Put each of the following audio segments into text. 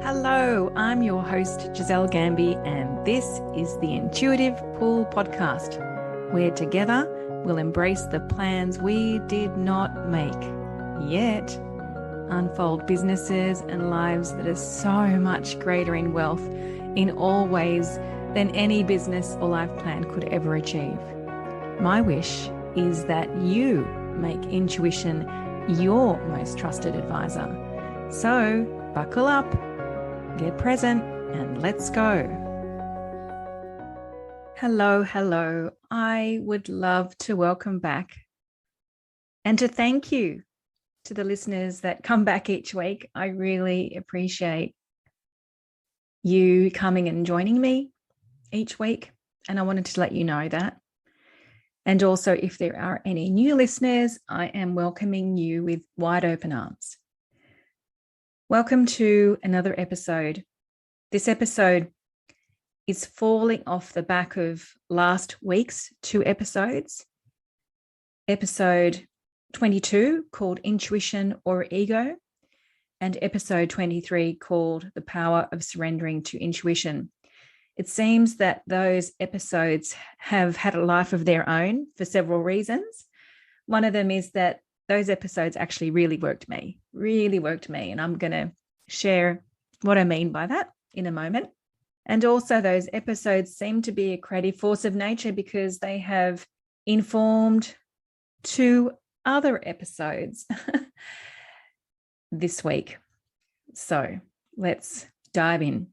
Hello, I'm your host, Gisele Gamby, and this is the Intuitive Pull Podcast, where together we'll embrace the plans we did not make, yet unfold businesses and lives that are so much greater in wealth in all ways than any business or life plan could ever achieve. My wish is that you make intuition your most trusted advisor. So buckle up, get present, and let's go. Hello. I would love to welcome back and to thank you to the listeners that come back each week. I really appreciate you coming and joining me each week, and I wanted to let you know that. And also, if there are any new listeners, I am welcoming you with wide open arms. Welcome to another episode. This episode is falling off the back of last week's 2 episodes. Episode 22 called Intuition or Ego, and episode 23 called The Power of Surrendering to Intuition. It seems that those episodes have had a life of their own for several reasons. One of them is that those episodes actually really worked me, and I'm going to share what I mean by that in a moment. And also those episodes seem to be a creative force of nature because they have informed 2 other episodes this week. So let's dive in.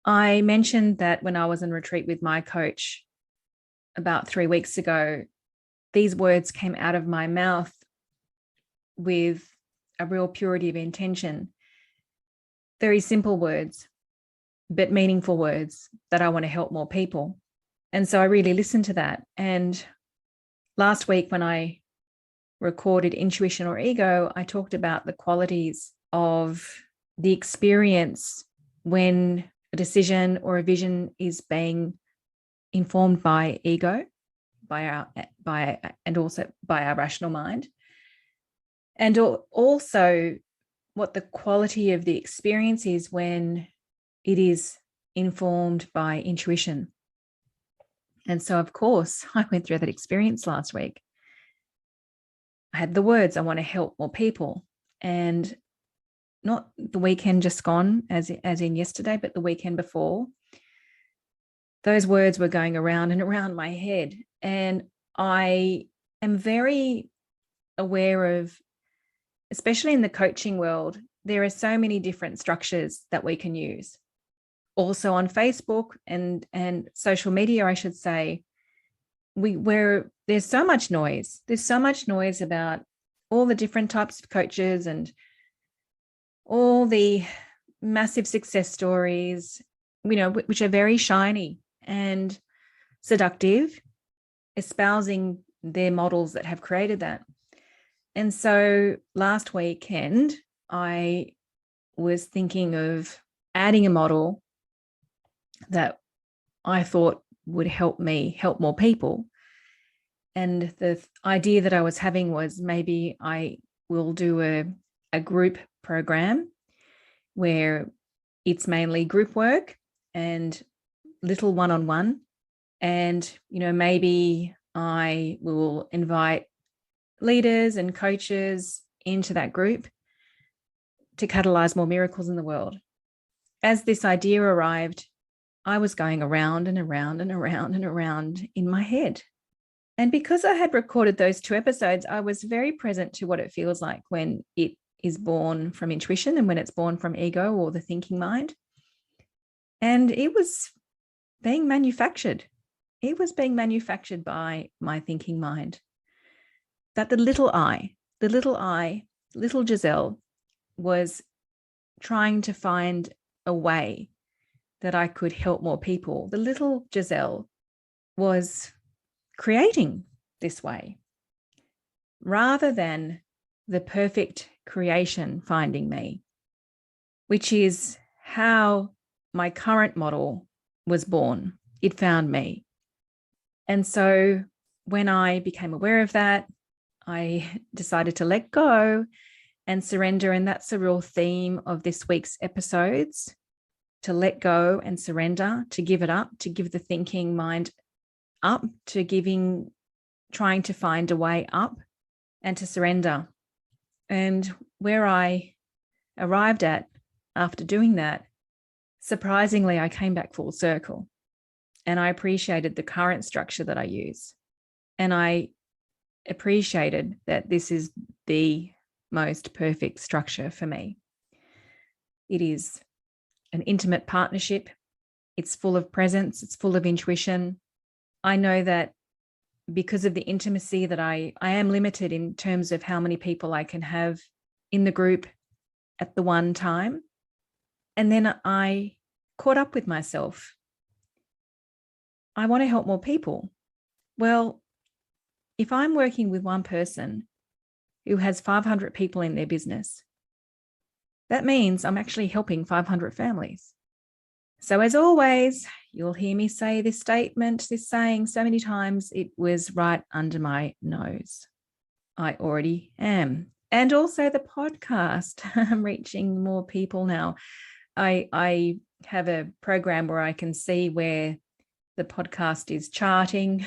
I mentioned that when I was on retreat with my coach about 3 weeks ago, these words came out of my mouth with a real purity of intention. Very simple words, but meaningful words that I want to help more people. And so I really listened to that. And last week when I recorded Intuition or Ego, I talked about the qualities of the experience when a decision or a vision is being informed by ego, and also by our rational mind. And also what the quality of the experience is when it is informed by intuition. And so, of course, I went through that experience last week. I had the words, I want to help more people. And not the weekend just gone, as in yesterday, but the weekend before. Those words were going around and around my head. And I am very aware of, especially in the coaching world, there are so many different structures that we can use. Also on Facebook and social media, I should say, where there's so much noise. There's so much noise about all the different types of coaches and all the massive success stories, which are very shiny and seductive, espousing their models that have created that. And so last weekend, I was thinking of adding a model that I thought would help me help more people. And the idea that I was having was maybe I will do a group program where it's mainly group work and little one-on-one. And, maybe I will invite leaders and coaches into that group to catalyze more miracles in the world. As this idea arrived, I was going around and around and around and around in my head. And because I had recorded those 2 episodes, I was very present to what it feels like when it is born from intuition and when it's born from ego or the thinking mind. And it was being manufactured. It was being manufactured by my thinking mind. That the little Gisele, was trying to find a way that I could help more people. The little Gisele was creating this way rather than the perfect creation finding me, which is how my current model was born. It found me. And so when I became aware of that, I decided to let go and surrender. And that's a real theme of this week's episodes, to let go and surrender, to give it up, to give the thinking mind up, to trying to find a way up, and to surrender. And where I arrived at after doing that, surprisingly, I came back full circle, and I appreciated the current structure that I use. And I appreciated that this is the most perfect structure for me. It is an intimate partnership. It's full of presence. It's full of intuition. I know that because of the intimacy that I am limited in terms of how many people I can have in the group at the one time. And then I caught up with myself. I want to help more people. Well, if I'm working with one person who has 500 people in their business, that means I'm actually helping 500 families. So as always, you'll hear me say this statement, this saying so many times, it was right under my nose. I already am. And also the podcast. I'm reaching more people now. I have a program where I can see where the podcast is charting.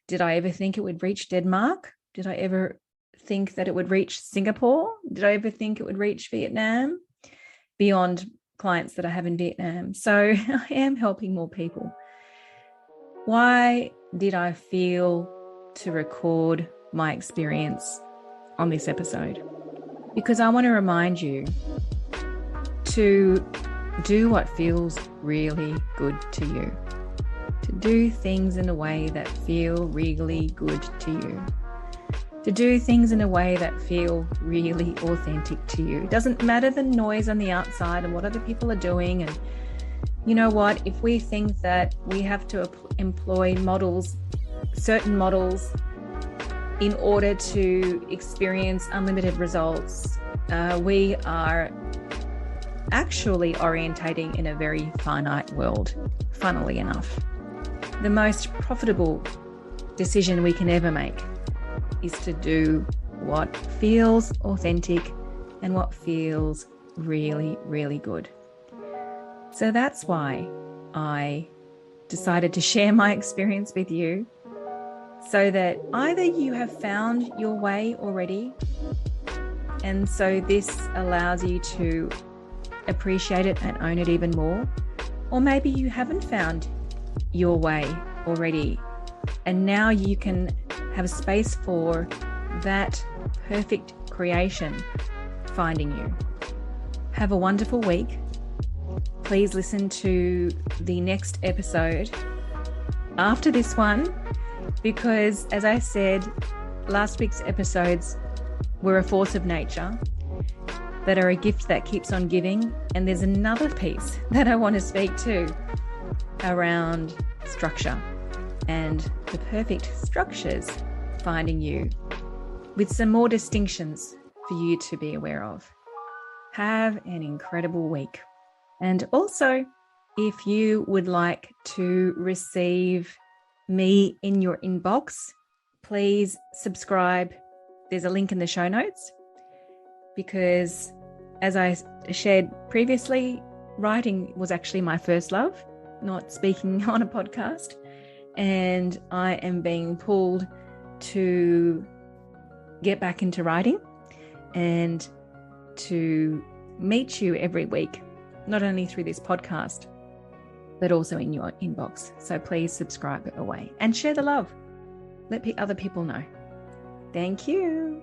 Did I ever think it would reach Denmark? Did I ever think that it would reach Singapore? Did I ever think it would reach Vietnam? Beyond clients that I have in Vietnam. So I am helping more people. Why did I feel to record my experience on this episode? Because I want to remind you to do what feels really good to you. To do things in a way that feel really good to you. To do things in a way that feel really authentic to you. It doesn't matter the noise on the outside and what other people are doing. And you know what? If we think that we have to employ certain models in order to experience unlimited results, we are actually orientating in a very finite world, funnily enough. The most profitable decision we can ever make is to do what feels authentic and what feels really, really good. So that's why I decided to share my experience with you, so that either you have found your way already, and so this allows you to appreciate it and own it even more, or maybe you haven't found your way already, and now you can have a space for that perfect creation finding you. Have a wonderful week. Please listen to the next episode after this one, because as I said, last week's episodes were a force of nature that are a gift that keeps on giving. And there's another piece that I want to speak to around structure and the perfect structures finding you, with some more distinctions for you to be aware of. Have an incredible week. And also, if you would like to receive me in your inbox, please subscribe. There's a link in the show notes, because as I shared previously, writing was actually my first love, not speaking on a podcast. And I am being pulled to get back into writing and to meet you every week, not only through this podcast, but also in your inbox. So please subscribe away and share the love. Let other people know. Thank you.